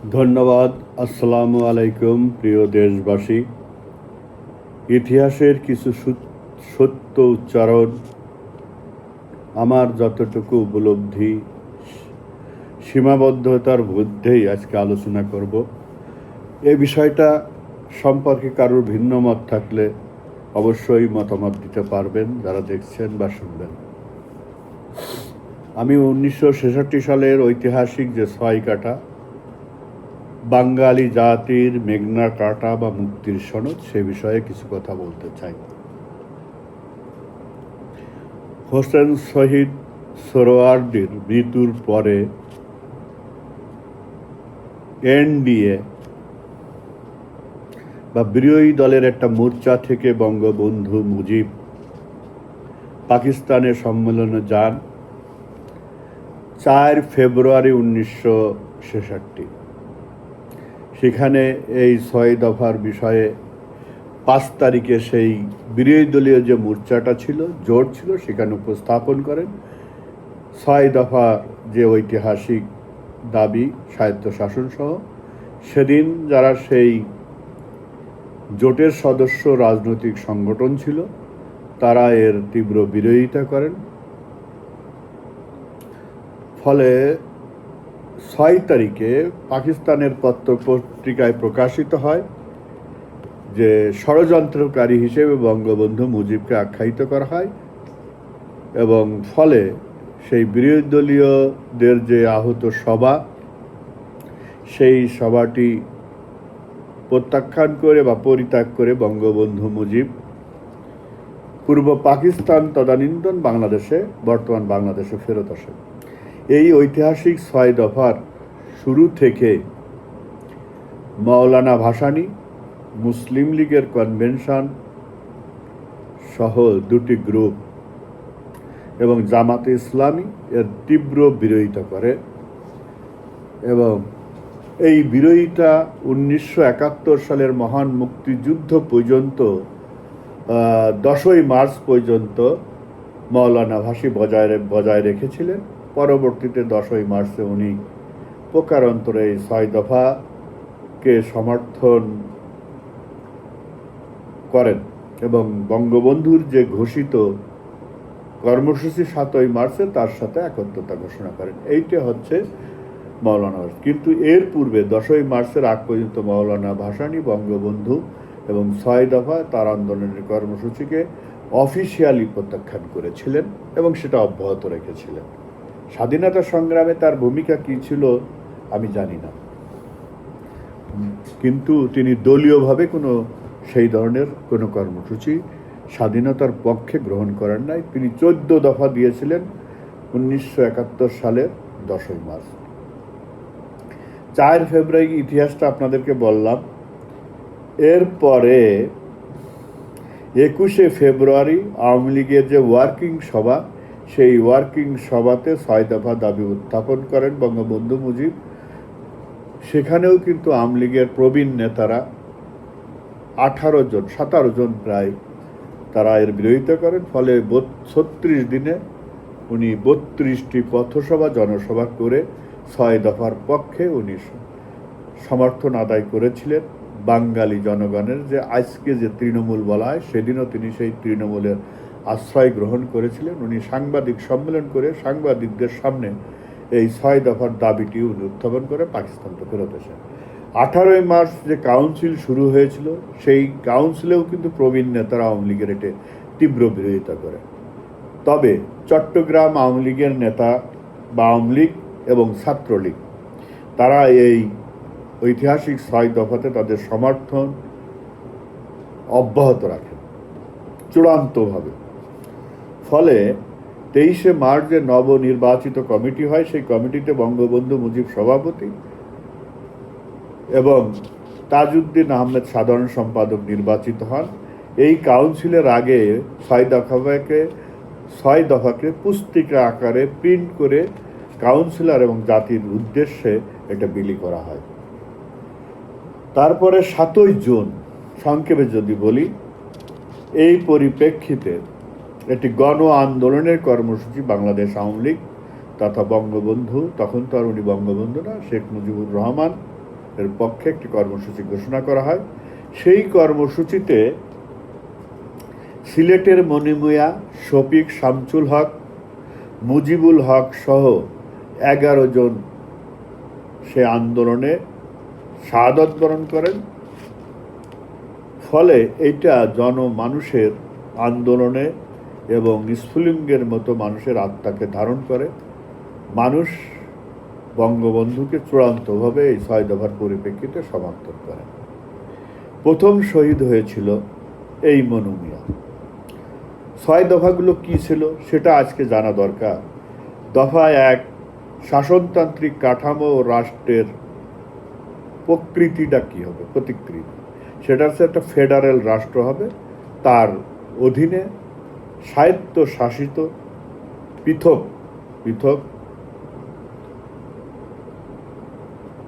ধন্যবাদ। আসসালামু আলাইকুম প্রিয় দেশবাসী। ইতিহাসের কিছু সত্য উচ্চারণ, আমার যতটুকু উপলব্ধি, সীমাবদ্ধতার মধ্যেই আজকে আলোচনা করব। এই বিষয়টা সম্পর্কে কারোর ভিন্ন মত থাকলে অবশ্যই মতামত দিতে পারবেন যারা দেখছেন বা শুনবেন। আমি 1966 সালের ঐতিহাসিক যে 6 কাঠা বাঙালি জাতির মেঘনা কাটা বা মুক্তির সনদ, সে বিষয়ে কিছু কথা বলতে চাই। হোসেন শহীদ সোহরাওয়ার্দীর মৃত্যুর পরে এনডিএ বা বিরোধী দলের একটা মোর্চা থেকে বঙ্গবন্ধু মুজিব পাকিস্তানের সম্মেলনে যান 4 ফেব্রুয়ারি 1966। সেখানে এই 6 দফার বিষয়ে 5 তারিখে সেই বিরোধী দলীয় যে মোর্চাটা ছিল, জোট ছিল, সেখানে উপস্থাপন করেন 6 দফা যে ঐতিহাসিক দাবি স্বায়ত্তশাসন সহ। সেদিন যারা সেই জোটের সদস্য রাজনৈতিক সংগঠন ছিল, তারা এর তীব্র বিরোধিতা করেন। ফলে 6 তারিখে পাকিস্তানের পত্রপত্রিকায় প্রকাশিত হয় যে ষড়যন্ত্রকারী হিসেবে বঙ্গবন্ধু মুজিবকে আখ্যায়িত করা হয়, এবং ফলে সেই বিরোধী দলীয়দের যে আহত সভা, সেই সভাটি প্রত্যাখ্যান করে বা পরিত্যাগ করে বঙ্গবন্ধু মুজিব পূর্ব পাকিস্তান তদানীন্তন বাংলাদেশে, বর্তমান বাংলাদেশে ফেরত আসেন। এই ঐতিহাসিক 6 দফার শুরু থেকে মাওলানা ভাসানী, মুসলিম লীগের কনভেনশন সহ দুটি গ্রুপ এবং জামাতে ইসলামী এর তীব্র বিরোধিতা করে, এবং এই বিরোধিতা 1971 সালের মহান মুক্তিযুদ্ধ পর্যন্ত 10ই মার্চ পর্যন্ত মাওলানা ভাসি বজায় রেখেছিলেন। পরবর্তীতে 10ই মার্চে উনি প্রকারান্তরে এই 6 দফাকে সমর্থন করেন এবং বঙ্গবন্ধুর যে ঘোষিত কর্মসূচি 7ই মার্চে তার সাথে একত্রতা ঘোষণা করেন। এইটা হচ্ছে মাওলানা ভাসানী। কিন্তু এর পূর্বে 10ই মার্চের আগ পর্যন্ত মাওলানা ভাসানী বঙ্গবন্ধু এবং 6 দফা তার আন্দোলনের কর্মসূচিকে অফিসিয়ালি প্রত্যাখ্যান করেছিলেন এবং সেটা অব্যাহত রেখেছিলেন। স্বাধীনতা সংগ্রামে তার ভূমিকা কী ছিল আমি জানি না, কিন্তু তিনি দলীয়ভাবে সেই ধরনের কোনো কর্মসূচি স্বাধীনতার পক্ষে গ্রহণ করেন নাই। তিনি 14 দফা দিয়েছিলেন 1971 সালের 10ই মার্চ। 4 ফেব্রুয়ারি ইতিহাসটা আপনাদেরকে বললাম। এরপরে 21শে ফেব্রুয়ারি আওয়ামী লীগের যে ওয়ার্কিং সভা, সেই ওয়ার্কিং সভাতে 6 দফা দাবি উত্থাপন করেন বঙ্গবন্ধু মুজিব। সেখানেও কিন্তু আওয়ামী লীগের প্রবীণ নেতারা 17 জন প্রায়, তারা এর বিরোধিতা করেন। ফলে 36 দিনে উনি 32টি পথসভা, জনসভা করে 6 দফার পক্ষে উনি সমর্থন আদায় করেছিলেন। বাঙালি জনগণের যে আজকে যে তৃণমূল বলা হয়, সেদিনও তিনি সেই তৃণমূলের আশ্রয় গ্রহণ করেছিলেন। উনি সাংবাদিক সম্মেলন করে সাংবাদিকদের সামনে এই 6 দফার দাবিটি উনি উত্থাপন করে পাকিস্তানকে ফেরত আসেন। 18ই মার্চ যে কাউন্সিল শুরু হয়েছিল, সেই কাউন্সিলেও কিন্তু প্রবীণ নেতারা আওয়ামী লীগের এতে তীব্র বিরোধিতা করে। তবে চট্টগ্রাম আওয়ামী লীগের নেতা বা আওয়ামী লীগ এবং ছাত্রলীগ, তারা এই ঐতিহাসিক 6 দফাতে তাদের সমর্থন অব্যাহত রাখেন চূড়ান্তভাবে। ফলে 23শে মার্চ যে নবনির্বাচিত কমিটি হয়, সেই কমিটিতে বঙ্গবন্ধু মুজিব সভাপতি এবং তাজউদ্দিন আহমেদ সাধারণ সম্পাদক নির্বাচিত হন। এই কাউন্সিলের আগে 6 দফাকে পুস্তিকা আকারে প্রিন্ট করে কাউন্সিলর এবং জাতির উদ্দেশ্যে এটা বিলি করা হয়। তারপরে 7ই জুন, সংক্ষেপে যদি বলি, এই পরিপ্রেক্ষিতে একটি গণ আন্দোলনের কর্মসূচি বাংলাদেশ আওয়ামী লীগ তথা বঙ্গবন্ধু, তখন তো আর উনি বঙ্গবন্ধু না, শেখ মুজিবুর রহমান এর পক্ষে একটি কর্মসূচি ঘোষণা করা হয়। সেই কর্মসূচিতে সিলেটের মনিমিয়া, শফিক, শামসুল হক, মুজিবুল হক সহ 11 জন সে আন্দোলনে শাহাদত বরণ করেন। ফলে এইটা জনমানুষের আন্দোলনে এবং স্ফুলিঙ্গের মতো মানুষের আত্মাকে ধারণ করে। মানুষ বঙ্গবন্ধুকে চূড়ান্তভাবে এই 6 দফার পরিপ্রেক্ষিতে সমর্থন করে। প্রথম শহীদ হয়েছিল এই মনু মিয়া। 6 দফাগুলো কি ছিল সেটা আজকে জানা দরকার। দফা 1, শাসনতান্ত্রিক কাঠামো ও রাষ্ট্রের প্রকৃতিটা কি হবে, প্রতিকৃতি। সেটা হচ্ছে একটা ফেডারেল রাষ্ট্র হবে, তার অধীনে স্বায়ত্ত শাসিত পৃথক পৃথক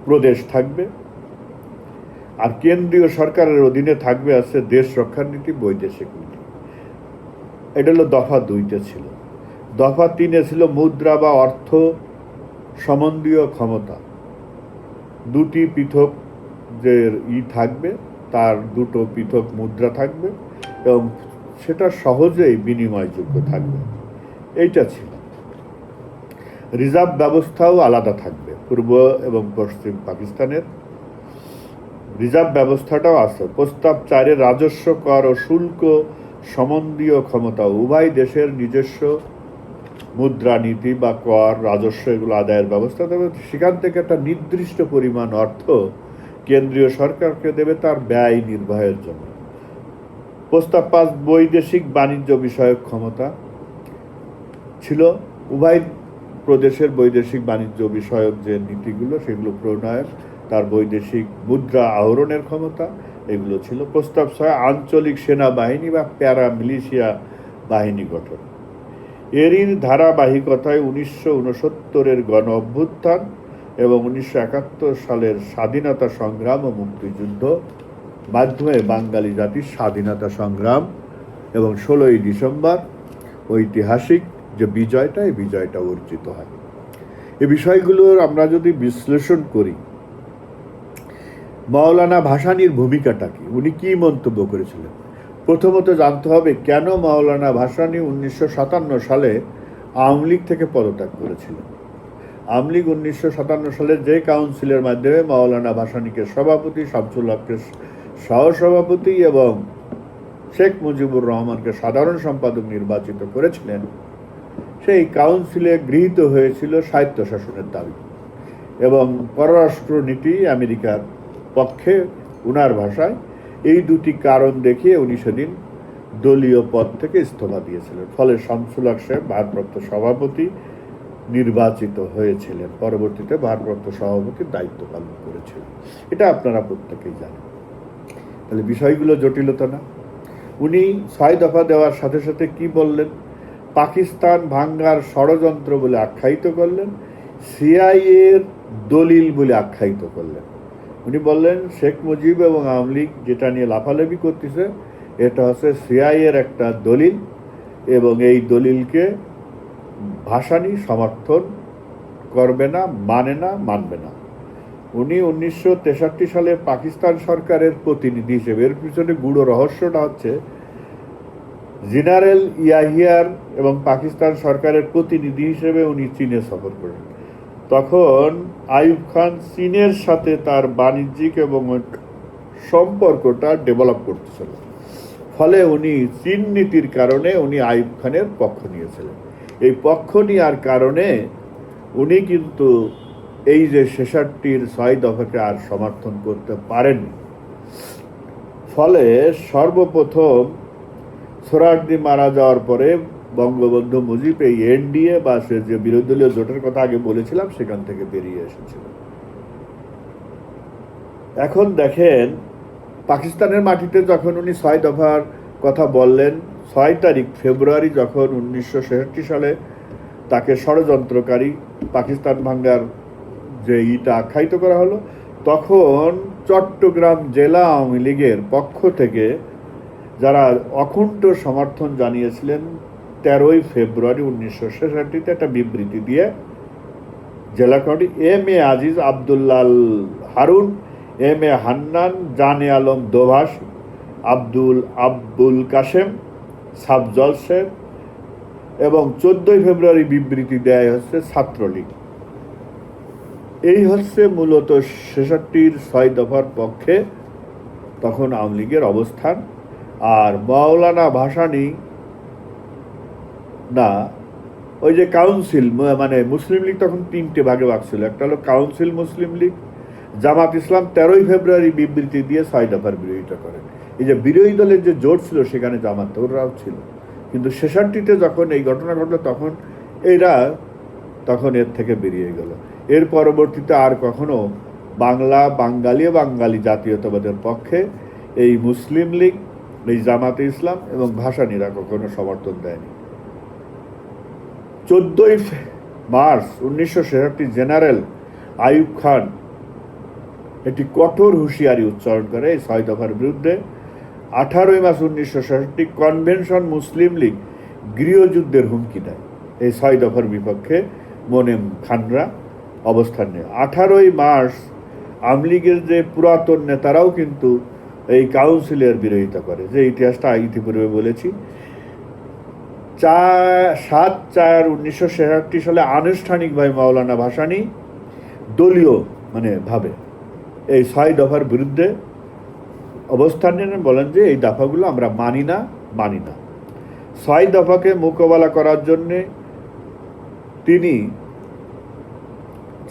প্রদেশ থাকবে, আর কেন্দ্রীয় সরকারের অধীনে থাকবে আছে দেশ রক্ষার নীতি, বৈদেশিক নীতি। এটা হলো দফা 2-তে ছিল। দফা 3-এ ছিল মুদ্রা বা অর্থ সম্বন্ধীয় ক্ষমতা। 2টি পৃথক যে থাকবে, তার 2টো পৃথক মুদ্রা থাকবে এবং সেটা সহজেই বিনিময়যোগ্য থাকবে। এইটা ছিল। রিজার্ভ ব্যবস্থাও আলাদা থাকবে। পূর্ব এবং পশ্চিম পাকিস্তানের রিজার্ভ ব্যবস্থাটাও আছে। প্রস্তাব 4-এ রাজস্ব, কর ও শুল্ক সম্বন্ধীয় ক্ষমতা। উভয় দেশের নিজস্ব মুদ্রানীতি বা কর, রাজস্ব এগুলো আদায়ের ব্যবস্থা দেবে। সেখান থেকে একটা নির্দিষ্ট পরিমাণ অর্থ কেন্দ্রীয় সরকারকে দেবে তার ব্যয় নির্বাহের জন্য। প্রস্তাব 5, বৈদেশিক বাণিজ্য বিষয়ক ক্ষমতা ছিল। উভয় প্রদেশের বৈদেশিক বাণিজ্য বিষয়ক যে নীতিগুলো সেগুলো প্রণয়ন, তার বৈদেশিক মুদ্রা আহরণের ক্ষমতা, এগুলো ছিল। প্রস্তাব 6, আঞ্চলিক সেনাবাহিনী বা প্যারামিলিশিয়া বাহিনী গঠন। এরই ধারাবাহিকতায় 1969-এর গণ অভ্যুত্থান এবং 1971 সালের স্বাধীনতা সংগ্রাম ও মুক্তিযুদ্ধ মাধ্যমে বাঙালি জাতির স্বাধীনতা সংগ্রাম এবং 16ই ডিসেম্বর ঐতিহাসিক যে বিজয়টা, এই বিজয়টা অর্জিত হয়। এই বিষয়গুলোর আমরা যদি বিশ্লেষণ করি, মাওলানা ভাসানীর ভূমিকাটা কি, উনি কি মন্তব্য করেছিলেন। প্রথমত জানতে হবে কেন মাওলানা ভাসানী 1957 সালে আওয়ামী লীগ থেকে পদত্যাগ করেছিলেন। আওয়ামী লীগ 1957 সালের যে কাউন্সিলের মাধ্যমে মাওলানা ভাসানীকে সভাপতি, শামসুল হককে সহসভাপতি এবং শেখ মুজিবুর রহমানকে সাধারণ সম্পাদক নির্বাচিত করেছিলেন, সেই কাউন্সিলে গৃহীত হয়েছিল স্বায়ত্তশাসনের দাবি এবং পররাষ্ট্রনীতি আমেরিকার পক্ষে। উনার ভাষায় এই 2টি কারণ দেখিয়ে উনি সেদিন দলীয় পদ থেকে ইস্তফা দিয়েছিলেন। ফলে শামসুল হক সাহেব ভারপ্রাপ্ত সভাপতি নির্বাচিত হয়েছিলেন, পরবর্তীতে ভারপ্রাপ্ত সভাপতির দায়িত্ব পালন করেছিলেন। এটা আপনারা প্রত্যেকেই জানেন। তাহলে বিষয়গুলো জটিলতা না। উনি 6 দফা দেওয়ার সাথে সাথে কি বললেন, পাকিস্তান ভাঙ্গার ষড়যন্ত্র বলে আখ্যায়িত করলেন, সিআইএর দলিল বলে আখ্যায়িত করলেন। উনি বললেন শেখ মুজিব এবং আওয়ামী লীগ যেটা নিয়ে লাফালাফি করতেছে এটা হচ্ছে সিআইএর একটা দলিল এবং এই দলিলকে ভাসানী সমর্থন করবে না, মানে না, মানবে না। উনি 1963 সালে পাকিস্তান সরকারের প্রতিনিধি হিসেবে, এর পিছনে গূঢ় রহস্যটা হচ্ছে জেনারেল ইয়াহিয়ার এবং পাকিস্তান সরকারের প্রতিনিধি হিসেবে উনি চীনে সফর করেন। তখন আইয়ুব খান চীনের সাথে তার বাণিজ্যিক এবং সম্পর্কটা ডেভেলপ করতেছিল। ফলে উনি চীন নীতির কারণে উনি আইয়ুব খানের পক্ষ নিয়েছিলেন। এই পক্ষ নেওয়ার কারণে উনি কিন্তু এই যে 66-র 6 দফাকে আর সমর্থন করতে পারেননি। ফলে সর্বপ্রথম সোহরাওয়ার্দী মারা যাওয়ার পরে বঙ্গবন্ধু মুজিব এই এনডিএ বা সে যে বিরোধী দলীয় জোটের কথা আগে বলেছিলাম সেখান থেকে বেরিয়ে এসেছিল। এখন দেখেন পাকিস্তানের মাটিতে যখন উনি 6 দফার কথা বললেন, 6 তারিখ ফেব্রুয়ারি যখন 1966 সালে তাকে ষড়যন্ত্রকারী পাকিস্তান ভাঙ্গার যে আখ্যায়িত করা হলো, তখন চট্টগ্রাম জেলা আওয়ামী লীগের পক্ষ থেকে যারা অকুণ্ঠ সমর্থন জানিয়েছিলেন 13ই ফেব্রুয়ারি 1966 একটা বিবৃতি দিয়ে জেলা committee M A Aziz, আবদুল্লাল Harun M A Hannan, জানে আলম দোভাষ, আব্দুল কাশেম, সাফজল শেখ, এবং 14 ফেব্রুয়ারি বিবৃতি দেয় হচ্ছে ছাত্রলীগ। এই হচ্ছে মূলত 66-র 6 দফার পক্ষে তখন আওয়ামী লীগের অবস্থান। আর মাওলানা ভাসানী না, ওই যে কাউন্সিল, মানে মুসলিম লীগ তখন 3টে ভাগে ভাগ ছিল। একটা হলো কাউন্সিল মুসলিম লীগ, জামাত ইসলাম 13 ফেব্রুয়ারি বিবৃতি দিয়ে 6 দফার বিরোধিতা করে। এই যে বিরোধী দলের যে জোট ছিল সেখানে জামাত ওরাও ছিল, কিন্তু 66-তে যখন এই ঘটনা ঘটলো তখন এর থেকে বেরিয়ে গেল। এর পরবর্তীতে আর কখনো বাঙালি জাতীয়তাবাদের পক্ষে এই মুসলিম লীগ, এই জামাতে ইসলাম এবং ভাসানীরা কখনো সমর্থন দেয়নি। 14 মার্চ 1966 জেনারেল আইয়ুব খান একটি কঠোর হুঁশিয়ারি উচ্চারণ করে এই 6 দফার বিরুদ্ধে। 18 মার্চ 1966 কনভেনশন মুসলিম লীগ গৃহযুদ্ধের হুমকি দেয় এই 6 দফার বিপক্ষে মোনেম খানরা অবস্থান নেয়। 18 মার্চ আওয়ামী লীগের যে পুরাতন নেতারাও কিন্তু এই কাউন্সিলের বিরোধিতা করে, যে ইতিহাসটা ইতিপূর্বে বলেছি। 7/4/1966 সালে আনুষ্ঠানিকভাবে মাওলানা ভাসানী দলীয় ভাবে এই 6 দফার বিরুদ্ধে অবস্থান নেন, বলেন যে এই দফাগুলো আমরা মানি না। 6 দফাকে মোকাবেলা করার জন্যে তিনি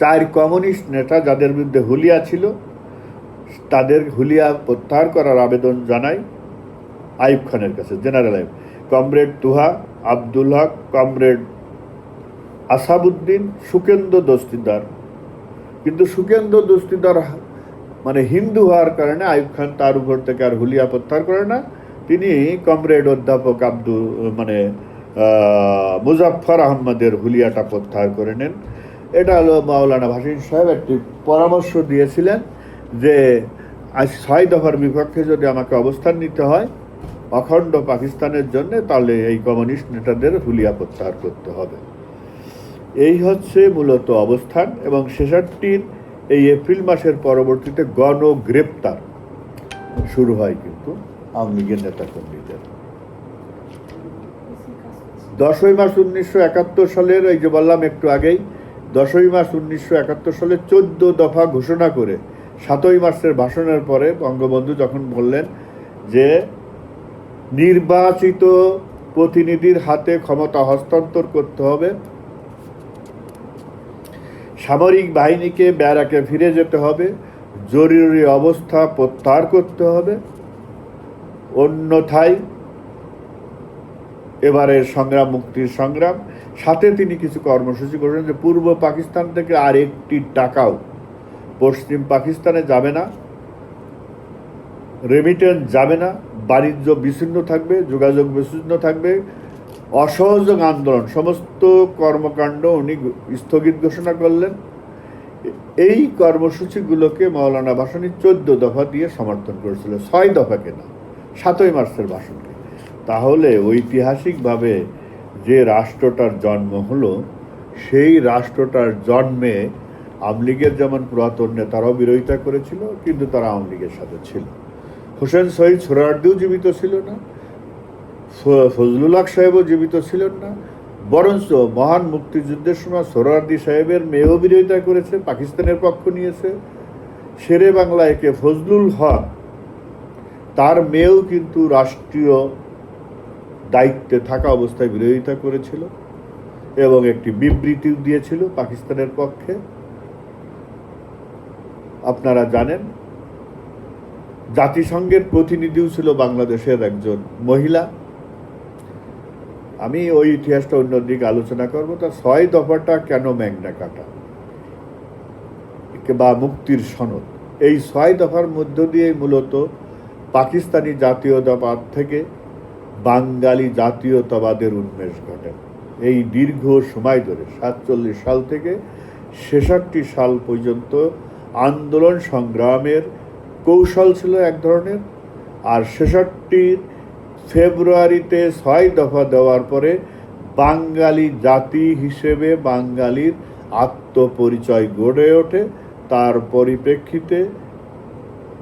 4 কমিউনিস্ট নেতা যাদের বিরুদ্ধে হুলিয়া ছিল তাদের হুলিয়া প্রত্যাহার করার আবেদন জানায় আইয়ুব খানের কাছে, জেনারেল আইয়ুব। কমরেড তুহা, আব্দুল হক, কমরেড আসাবউদ্দিন, সুকেন্দ্র দস্তিদার। কিন্তু সুকেন্দ্র দস্তিদার হিন্দু হওয়ার কারণে আইয়ুব খান তার উপর থেকে আর হুলিয়া প্রত্যাহার করে না। তিনি কমরেড অধ্যাপক মুজাফফর আহমদের হুলিয়াটা প্রত্যাহার করে নেন। এটা হলো মাওলানা ভাসানী সাহেব একটি পরামর্শ দিয়েছিলেন যে 6 দফার বিপক্ষে যদি আমাকে অবস্থান নিতে হয় অখণ্ড পাকিস্তানের জন্য, তাহলে এই কমিউনিস্ট নেতাদের হুলিয়া প্রত্যাহার করতে হবে। এই হচ্ছে মূলত অবস্থান। এবং 66-র এই এপ্রিল মাসের পরবর্তীতে গণগ্রেপ্তার শুরু হয় কিন্তু আওয়ামী লীগের নেতাকর্মীদের। 10 মার্চ 1971 সালের, এই যে বললাম একটু আগেই, 10 মার্চ 1971 সালে 14 দফা ঘোষণা করে 7 মার্চের ভাষণের পরে বঙ্গবন্ধু যখন বললেন যে নির্বাচিত প্রতিনিধির হাতে ক্ষমতা হস্তান্তর করতে হবে, সামরিক বাহিনীকে ব্যারাকে ফিরে যেতে হবে, জরুরি অবস্থা প্রত্যাহার করতে হবে, অন্যথায় এবারের সংগ্রাম মুক্তির সংগ্রাম। সাথে তিনি কিছু কর্মসূচি করেন যে পূর্ব পাকিস্তান থেকে আর একটি টাকাও পশ্চিম পাকিস্তানে যাবে না, রেমিটেন্স যাবে না, বাণিজ্য বিচ্ছিন্ন থাকবে, যোগাযোগ বিচ্ছিন্ন থাকবে, অসহযোগ আন্দোলন সমস্ত কর্মকাণ্ড উনি স্থগিত ঘোষণা করলেন। এই কর্মসূচিগুলোকে মাওলানা ভাসানী 14 দফা দিয়ে সমর্থন করেছিল, 6 দফাকে না, 7 মার্চের ভাষণকে। তাহলে ঐতিহাসিকভাবে যে রাষ্ট্রটার জন্ম হলো, সেই রাষ্ট্রটার জন্মে আওয়ামী লীগের যেমন পুরাতন নেতারাও বিরোধিতা করেছিল, কিন্তু তারা আওয়ামী লীগের সাথে ছিল। হোসেন শহীদ সোহরাওয়ার্দীও জীবিত ছিল না, ফজলুল হক সাহেবও জীবিত ছিলেন না, বরঞ্চ মহান মুক্তিযুদ্ধের সময় সোহরাওয়ার্দী সাহেবের মেয়েও বিরোধিতা করেছে, পাকিস্তানের পক্ষ নিয়েছে। শেরে বাংলা একে ফজলুল হক, তার মেয়েও কিন্তু রাষ্ট্রীয় দায়িত্বে থাকা অবস্থায় বিরোধিতা করেছিল এবং একটি বিবৃতিও দিয়েছিল পাকিস্তানের পক্ষে। আপনারা জানেন জাতিসংঘের প্রতিনিধিও ছিল বাংলাদেশের একজন মহিলা। আমি ওই ইতিহাসটা অন্যদিকে আলোচনা করবো। তা 6 দফাটা কেন ম্যাগনা কাটা বা মুক্তির সনদ, এই 6 দফার মধ্য দিয়ে মূলত পাকিস্তানি জাতীয়তাবাদ থেকে বাঙালি জাতীয়তাবাদের উন্মেষ ঘটে। এই দীর্ঘ সময় ধরে 47 সাল থেকে 66 সাল পর্যন্ত আন্দোলন সংগ্রামের কৌশল ছিল এক ধরনের, আর 66 ফেব্রুয়ারিতে 6 দফা দেওয়ার পরে বাঙালি জাতি হিসেবে বাঙালির আত্মপরিচয় গড়ে ওঠে। তার পরিপ্রেক্ষিতে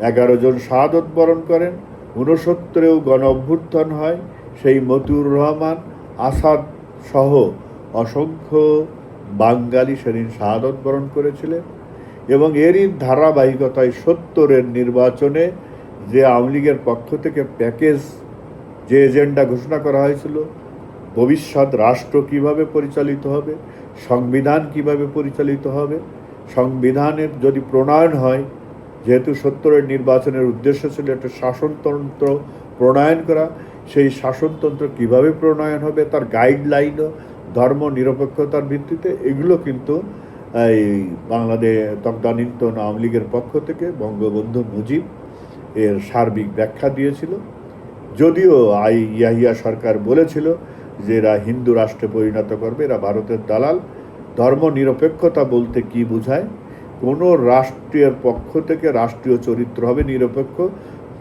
11 জন শাহাদত বরণ করেন, 69-এও গণ অভ্যুত্থান হয়। সেই মতিউর রহমান, আসাদ সহ অসংখ্য বাঙালি সেদিন শাহাদত বরণ করেছিলেন। এবং এরই ধারাবাহিকতায় 70-এর নির্বাচনে যে আওয়ামী লীগের পক্ষ থেকে প্যাকেজ, যে এজেন্ডা ঘোষণা করা হয়েছিল, ভবিষ্যৎ রাষ্ট্র কিভাবে পরিচালিত হবে, সংবিধান কিভাবে পরিচালিত হবে, সংবিধানের যদি প্রণয়ন হয়, যেহেতু 70-এর নির্বাচনের উদ্দেশ্য ছিল একটা শাসনতন্ত্র প্রণয়ন করা, সেই শাসনতন্ত্র কিভাবে প্রণয়ন হবে, তার গাইডলাইনও ধর্ম নিরপেক্ষতার ভিত্তিতে, এগুলো কিন্তু এই বাংলাদেশ তৎকালীন আওয়ামী লীগের পক্ষ থেকে বঙ্গবন্ধু মুজিব এর সার্বিক ব্যাখ্যা দিয়েছিল। যদিও ইয়াহিয়া সরকার বলেছিল যে এরা হিন্দু রাষ্ট্রে পরিণত করবে, এরা ভারতের দালাল। ধর্ম নিরপেক্ষতা বলতে কি বোঝায়? কোনো রাষ্ট্রের পক্ষ থেকে রাষ্ট্রীয় চরিত্র হবে নিরপেক্ষ,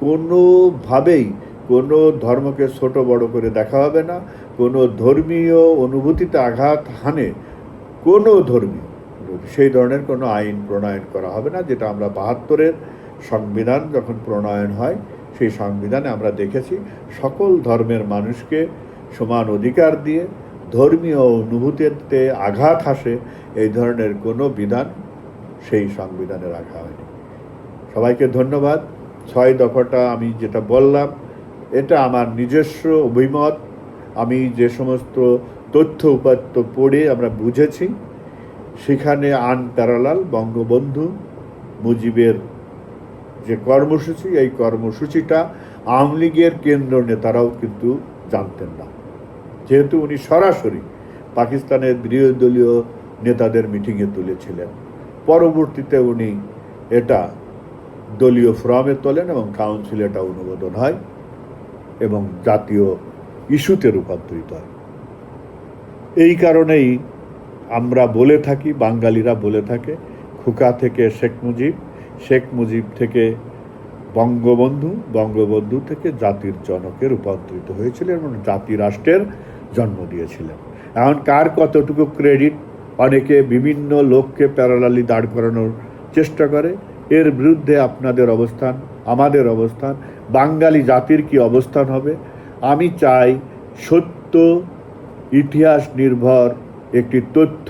কোনোভাবেই কোনো ধর্মকে ছোট বড় করে দেখা হবে না, কোনো ধর্মীয় অনুভূতিতে আঘাত হানে কোনো ধর্মী সেই ধরনের কোনো আইন প্রণয়ন করা হবে না, যেটা আমরা 72-এর সংবিধান যখন প্রণয়ন হয় সেই সংবিধানে আমরা দেখেছি সকল ধর্মের মানুষকে সমান অধিকার দিয়ে ধর্মীয় অনুভূতিতে আঘাত আসে এই ধরনের কোনো বিধান সেই সংবিধানে রাখা হয়নি। সবাইকে ধন্যবাদ। 6 দফাটা আমি যেটা বললাম এটা আমার নিজস্ব অভিমত। আমি যে সমস্ত তথ্য উপাত্ত পড়ে আমরা বুঝেছি সেখানে আনপ্যারালাল বঙ্গবন্ধু মুজিবের যে কর্মসূচি, এই কর্মসূচিটা আওয়ামী লীগের কেন্দ্র নেতারাও কিন্তু জানতেন না, যেহেতু উনি সরাসরি পাকিস্তানের বিরোধী দলীয় নেতাদের মিটিংয়ে তুলেছিলেন। পরবর্তীতে উনি এটা দলীয় ফোরামে তোলেন এবং কাউন্সিলে এটা অনুমোদন হয় এবং জাতীয় ইস্যুতে রূপান্তরিত হয়। এই কারণেই আমরা বলে থাকি, বাঙালিরা বলে থাকে, খোকা থেকে শেখ মুজিব, শেখ মুজিব থেকে বঙ্গবন্ধু, বঙ্গবন্ধু থেকে জাতির জনকে রূপান্তরিত হয়েছিলেন এবং জাতি রাষ্ট্রের জন্ম দিয়েছিলেন। এখন কার কতটুকু ক্রেডিট, অনেকে বিভিন্ন লোককে প্যারালালি দাঁড় করানোর চেষ্টা করে। এর বিরুদ্ধে আপনাদের অবস্থান, আমাদের অবস্থান, বাঙালি জাতির কি অবস্থান হবে? আমি চাই সত্য ইতিহাস নির্ভর একটি তথ্য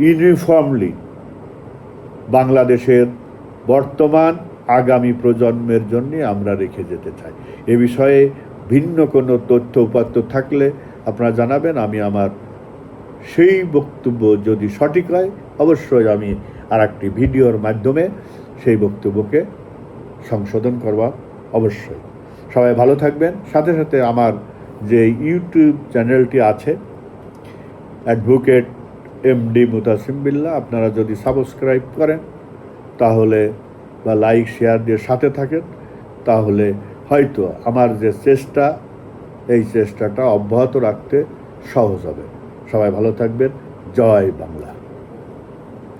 ইউনিফর্মলি বাংলাদেশের বর্তমান আগামী প্রজন্মের জন্য আমরা রেখে যেতে চাই। এ বিষয়ে ভিন্ন কোনো তথ্য উপাত্ত থাকলে আপনারা জানাবেন। আমি আমার সেই বক্তব্য যদি সঠিক হয় অবশ্যই আমি আর একটি ভিডিওর মাধ্যমে সেই বক্তব্যকে সংশোধন করব অবশ্যই। সবাই ভালো থাকবেন। সাথে সাথে আমার যে ইউটিউব চ্যানেলটি আছে অ্যাডভোকেট এমডি মুতাসিম বিল্লাহ, আপনারা যদি সাবস্ক্রাইব করেন তাহলে বা লাইক শেয়ার দিয়ে সাথে থাকেন তাহলে হয়তো আমার যে চেষ্টা, এই চেষ্টাটা অব্যাহত রাখতে সহজ হবে। সবাই ভালো থাকবেন। জয় বাংলা।